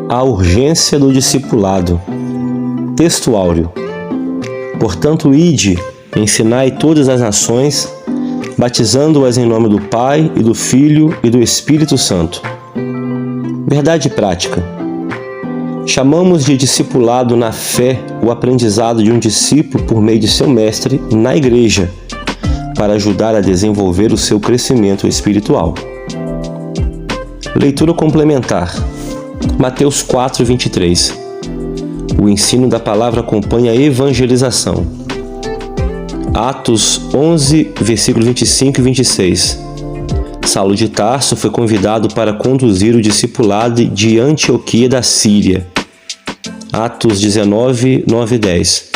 A urgência do discipulado. Texto áureo. Portanto, ide, ensinai todas as nações, batizando-as em nome do Pai, e do Filho, e do Espírito Santo. Verdade prática. Chamamos de discipulado na fé o aprendizado de um discípulo por meio de seu mestre na igreja, para ajudar a desenvolver o seu crescimento espiritual. Leitura complementar. Mateus 4:23. O ensino da palavra acompanha a evangelização. Atos 11, versículos 25 e 26. Saulo de Tarso foi convidado para conduzir o discipulado de Antioquia da Síria. Atos 19, 9 e 10.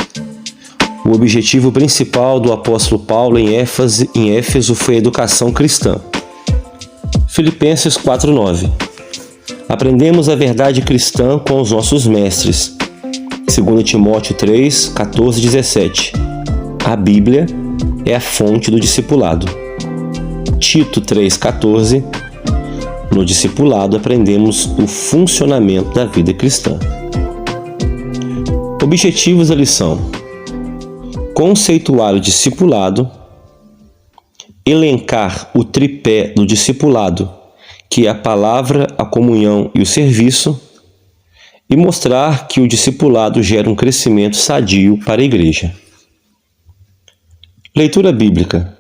O objetivo principal do apóstolo Paulo em Éfeso foi a educação cristã. Filipenses 4:9. Aprendemos a verdade cristã com os nossos mestres. 2 Timóteo 3, 14 e 17. A Bíblia é a fonte do discipulado. Tito 3,14. No discipulado aprendemos o funcionamento da vida cristã. Objetivos da lição: conceituar o discipulado, elencar o tripé do discipulado, que é a palavra, a comunhão e o serviço, e mostrar que o discipulado gera um crescimento sadio para a igreja. Leitura bíblica: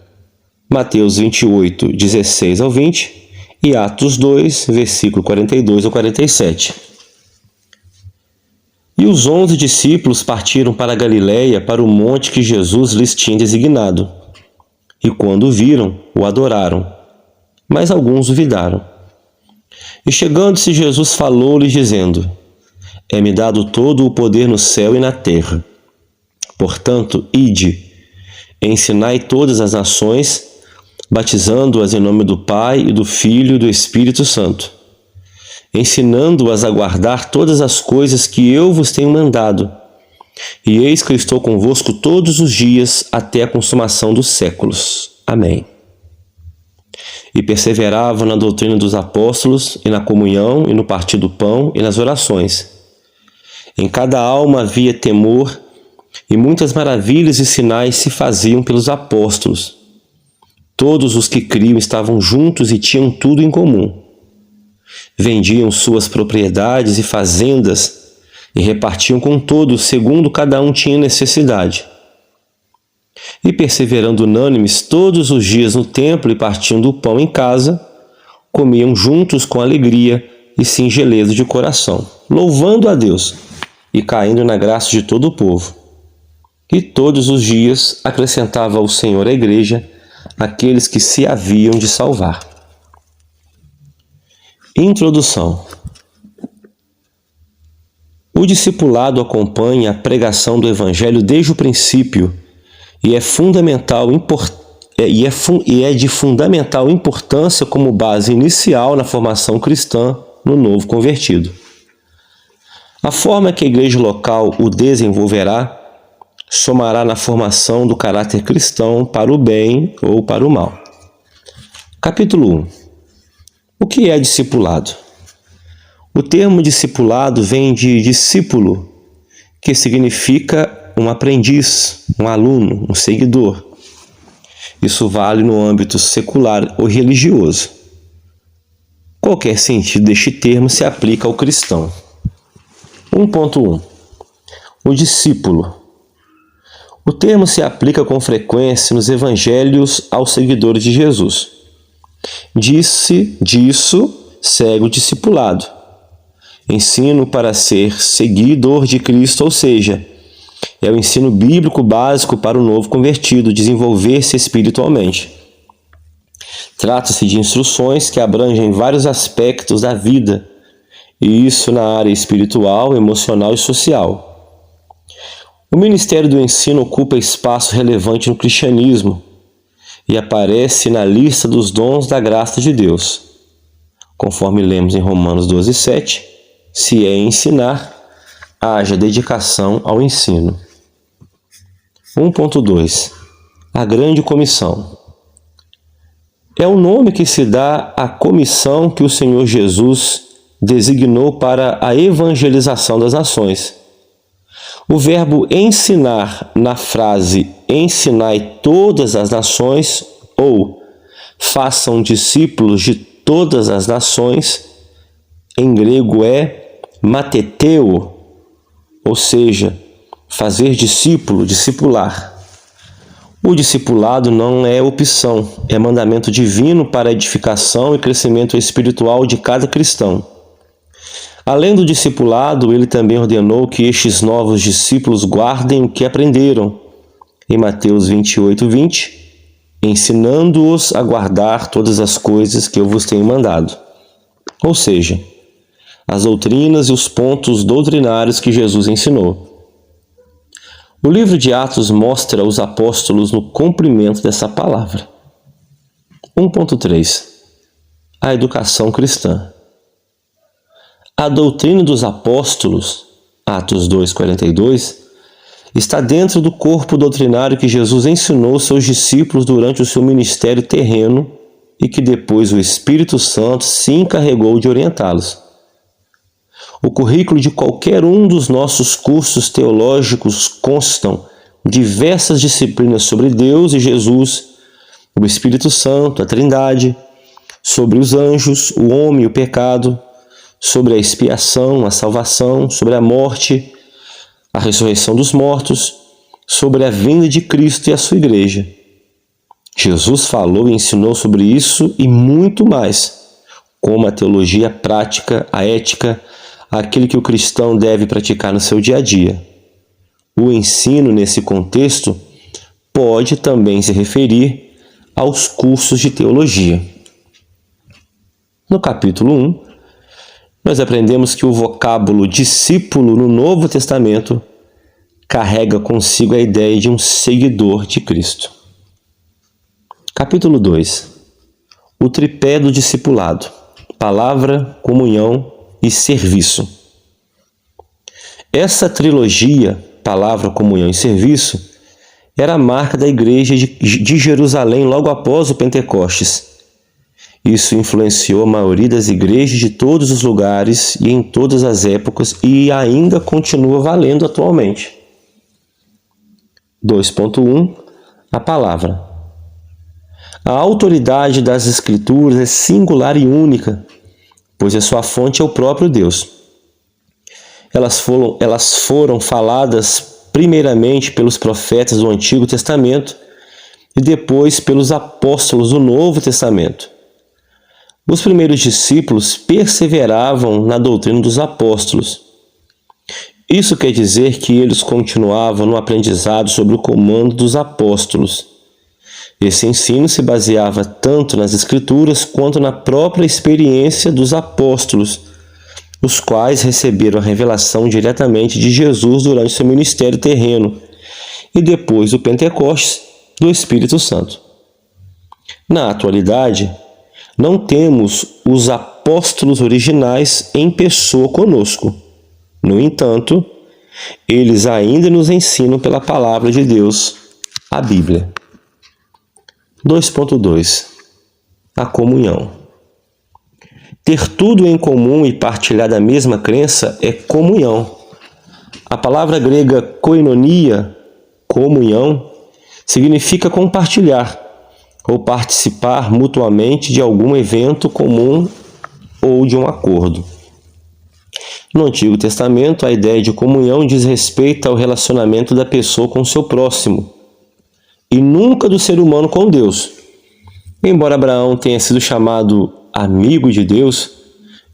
Mateus 28, 16 ao 20 e Atos 2, versículo 42 ao 47. E os 11 discípulos partiram para a Galiléia, para o monte que Jesus lhes tinha designado. E quando o viram, o adoraram, mas alguns duvidaram. E chegando-se, Jesus falou-lhes, dizendo: É-me dado todo o poder no céu e na terra. Portanto, ide, ensinai todas as nações, batizando-as em nome do Pai, e do Filho e do Espírito Santo, ensinando-as a guardar todas as coisas que eu vos tenho mandado. E eis que eu estou convosco todos os dias, até a consumação dos séculos. Amém. E perseveravam na doutrina dos apóstolos, e na comunhão, e no partir do pão, e nas orações. Em cada alma havia temor, e muitas maravilhas e sinais se faziam pelos apóstolos. Todos os que criam estavam juntos e tinham tudo em comum. Vendiam suas propriedades e fazendas, e repartiam com todos, segundo cada um tinha necessidade. E perseverando unânimes todos os dias no templo e partindo o pão em casa, comiam juntos com alegria e singeleza de coração, louvando a Deus e caindo na graça de todo o povo. E todos os dias acrescentava o Senhor à igreja aqueles que se haviam de salvar. Introdução. O discipulado acompanha a pregação do Evangelho desde o princípio e é de fundamental importância como base inicial na formação cristã no novo convertido. A forma que a igreja local o desenvolverá somará na formação do caráter cristão para o bem ou para o mal. Capítulo 1. O que é discipulado? O termo discipulado vem de discípulo, que significa um aprendiz, um aluno, um seguidor. Isso vale no âmbito secular ou religioso. Qualquer sentido deste termo se aplica ao cristão. 1.1. O discípulo. O termo se aplica com frequência nos evangelhos aos seguidores de Jesus. Disso segue o discipulado. Ensino para ser seguidor de Cristo, ou seja, é o ensino bíblico básico para o novo convertido desenvolver-se espiritualmente. Trata-se de instruções que abrangem vários aspectos da vida, e isso na área espiritual, emocional e social. O ministério do ensino ocupa espaço relevante no cristianismo e aparece na lista dos dons da graça de Deus. Conforme lemos em Romanos 12:7, se é ensinar, haja dedicação ao ensino. 1.2. A Grande Comissão. É o nome que se dá à comissão que o Senhor Jesus designou para a evangelização das nações. O verbo ensinar na frase ensinai todas as nações ou façam discípulos de todas as nações, em grego é mateteo, ou seja, fazer discípulo, discipular. O discipulado não é opção, é mandamento divino para a edificação e crescimento espiritual de cada cristão. Além do discipulado, ele também ordenou que estes novos discípulos guardem o que aprenderam, em Mateus 28:20, ensinando-os a guardar todas as coisas que eu vos tenho mandado. Ou seja, as doutrinas e os pontos doutrinários que Jesus ensinou. O livro de Atos mostra os apóstolos no cumprimento dessa palavra. 1.3. A educação cristã. A doutrina dos apóstolos, Atos 2:42, está dentro do corpo doutrinário que Jesus ensinou seus discípulos durante o seu ministério terreno e que depois o Espírito Santo se encarregou de orientá-los. O currículo de qualquer um dos nossos cursos teológicos constam diversas disciplinas sobre Deus e Jesus, o Espírito Santo, a Trindade, sobre os anjos, o homem e o pecado, sobre a expiação, a salvação, sobre a morte, a ressurreição dos mortos, sobre a vinda de Cristo e a sua igreja. Jesus falou e ensinou sobre isso e muito mais, como a teologia prática, a ética, aquilo que o cristão deve praticar no seu dia a dia. O ensino nesse contexto pode também se referir aos cursos de teologia. No capítulo 1, nós aprendemos que o vocábulo discípulo no Novo Testamento carrega consigo a ideia de um seguidor de Cristo. Capítulo 2. O tripé do discipulado: palavra, comunhão e serviço. Essa trilogia, palavra, comunhão e serviço, era a marca da igreja de Jerusalém logo após o Pentecostes. Isso influenciou a maioria das igrejas de todos os lugares e em todas as épocas e ainda continua valendo atualmente. 2.1. A palavra. A autoridade das Escrituras é singular e única, pois a sua fonte é o próprio Deus. Elas foram faladas primeiramente pelos profetas do Antigo Testamento e depois pelos apóstolos do Novo Testamento. Os primeiros discípulos perseveravam na doutrina dos apóstolos. Isso quer dizer que eles continuavam no aprendizado sob o comando dos apóstolos. Esse ensino se baseava tanto nas Escrituras quanto na própria experiência dos apóstolos, os quais receberam a revelação diretamente de Jesus durante seu ministério terreno e depois do Pentecostes, do Espírito Santo. Na atualidade, não temos os apóstolos originais em pessoa conosco. No entanto, eles ainda nos ensinam pela palavra de Deus, a Bíblia. 2.2. A comunhão. Ter tudo em comum e partilhar da mesma crença é comunhão. A palavra grega koinonia, comunhão, significa compartilhar ou participar mutuamente de algum evento comum ou de um acordo. No Antigo Testamento, a ideia de comunhão diz respeito ao relacionamento da pessoa com seu próximo, e nunca do ser humano com Deus. Embora Abraão tenha sido chamado amigo de Deus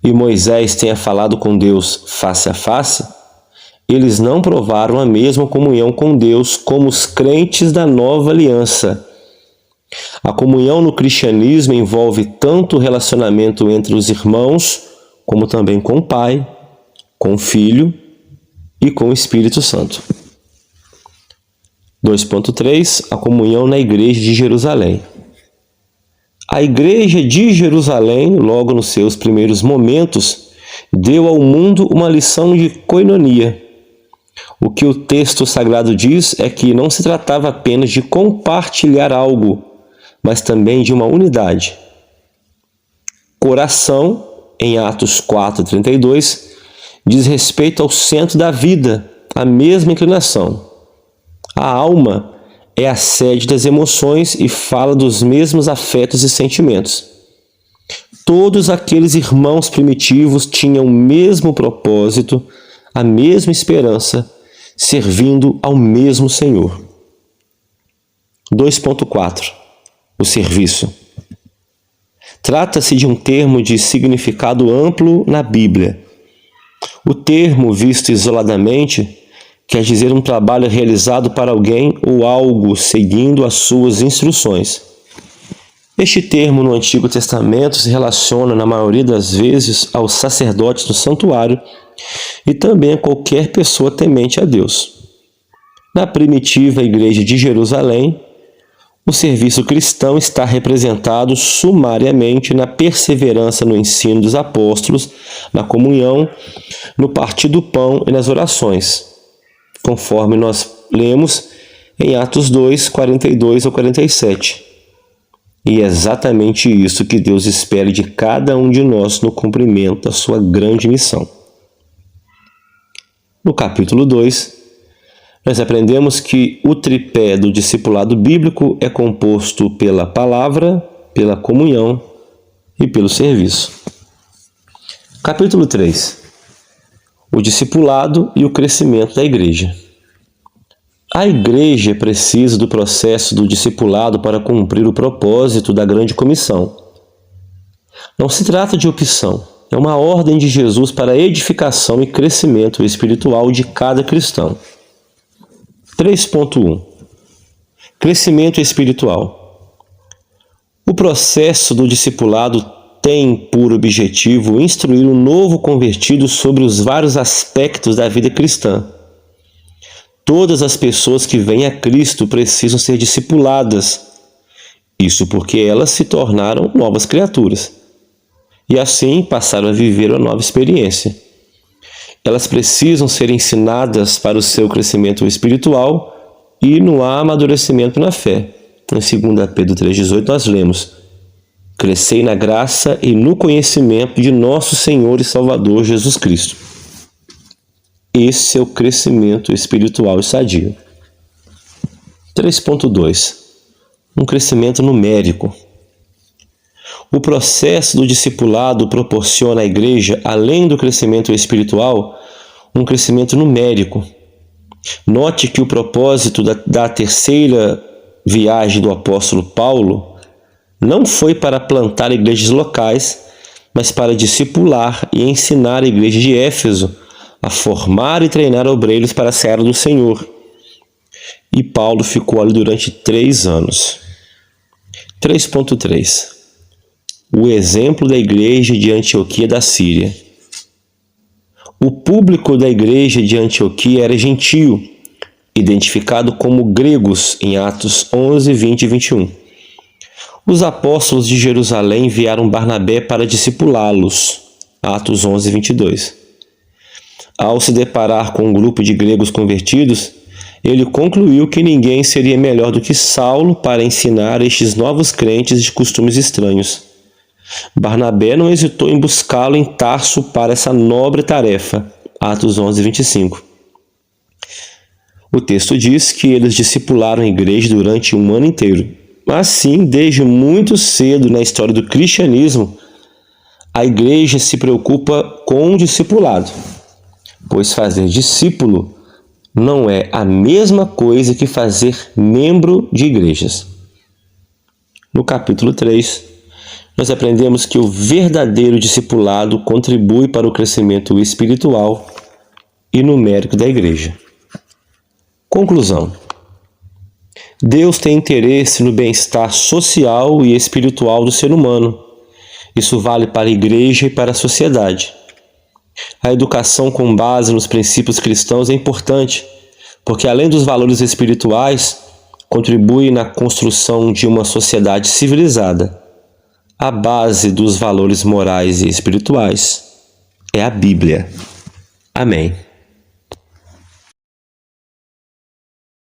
e Moisés tenha falado com Deus face a face, eles não provaram a mesma comunhão com Deus como os crentes da nova aliança. A comunhão no cristianismo envolve tanto o relacionamento entre os irmãos, como também com o Pai, com o Filho e com o Espírito Santo. 2.3. A comunhão na Igreja de Jerusalém. A Igreja de Jerusalém, logo nos seus primeiros momentos, deu ao mundo uma lição de koinonia. O que o texto sagrado diz é que não se tratava apenas de compartilhar algo, mas também de uma unidade. Coração em Atos 4:32, diz respeito ao centro da vida, a mesma inclinação. A alma é a sede das emoções e fala dos mesmos afetos e sentimentos. Todos aqueles irmãos primitivos tinham o mesmo propósito, a mesma esperança, servindo ao mesmo Senhor. 2.4. O serviço. Trata-se de um termo de significado amplo na Bíblia. O termo, visto isoladamente, quer dizer um trabalho realizado para alguém ou algo seguindo as suas instruções. Este termo no Antigo Testamento se relaciona, na maioria das vezes, aos sacerdotes do santuário e também a qualquer pessoa temente a Deus. Na primitiva Igreja de Jerusalém, o serviço cristão está representado sumariamente na perseverança no ensino dos apóstolos, na comunhão, no partir do pão e nas orações, conforme nós lemos em Atos 2, 42 ao 47. E é exatamente isso que Deus espera de cada um de nós no cumprimento da sua grande missão. No capítulo 2, nós aprendemos que o tripé do discipulado bíblico é composto pela palavra, pela comunhão e pelo serviço. Capítulo 3. O discipulado e o crescimento da igreja. A igreja precisa do processo do discipulado para cumprir o propósito da grande comissão. Não se trata de opção, é uma ordem de Jesus para a edificação e crescimento espiritual de cada cristão. 3.1. Crescimento espiritual. O processo do discipulado tem por objetivo instruir o novo convertido sobre os vários aspectos da vida cristã. Todas as pessoas que vêm a Cristo precisam ser discipuladas. Isso porque elas se tornaram novas criaturas. E assim passaram a viver uma nova experiência. Elas precisam ser ensinadas para o seu crescimento espiritual e no amadurecimento na fé. Em 2 Pedro 3,18 nós lemos: crescei na graça e no conhecimento de nosso Senhor e Salvador Jesus Cristo. Esse é o crescimento espiritual e sadio. 3.2. Um crescimento numérico. O processo do discipulado proporciona à igreja, além do crescimento espiritual, um crescimento numérico. Note que o propósito da terceira viagem do apóstolo Paulo não foi para plantar igrejas locais, mas para discipular e ensinar a igreja de Éfeso a formar e treinar obreiros para a seara do Senhor. E Paulo ficou ali durante 3 anos. 3.3. O exemplo da igreja de Antioquia da Síria. O público da igreja de Antioquia era gentio, identificado como gregos em Atos 11, 20 e 21. Os apóstolos de Jerusalém enviaram Barnabé para discipulá-los. Atos 11, 22. Ao se deparar com um grupo de gregos convertidos, ele concluiu que ninguém seria melhor do que Saulo para ensinar estes novos crentes de costumes estranhos. Barnabé não hesitou em buscá-lo em Tarso para essa nobre tarefa. Atos 11, 25. O texto diz que eles discipularam a igreja durante 1 ano inteiro. Assim, desde muito cedo na história do cristianismo, a igreja se preocupa com o discipulado, pois fazer discípulo não é a mesma coisa que fazer membro de igrejas. No capítulo 3, nós aprendemos que o verdadeiro discipulado contribui para o crescimento espiritual e numérico da igreja. Conclusão. Deus tem interesse no bem-estar social e espiritual do ser humano. Isso vale para a igreja e para a sociedade. A educação com base nos princípios cristãos é importante, porque além dos valores espirituais, contribui na construção de uma sociedade civilizada. A base dos valores morais e espirituais é a Bíblia. Amém.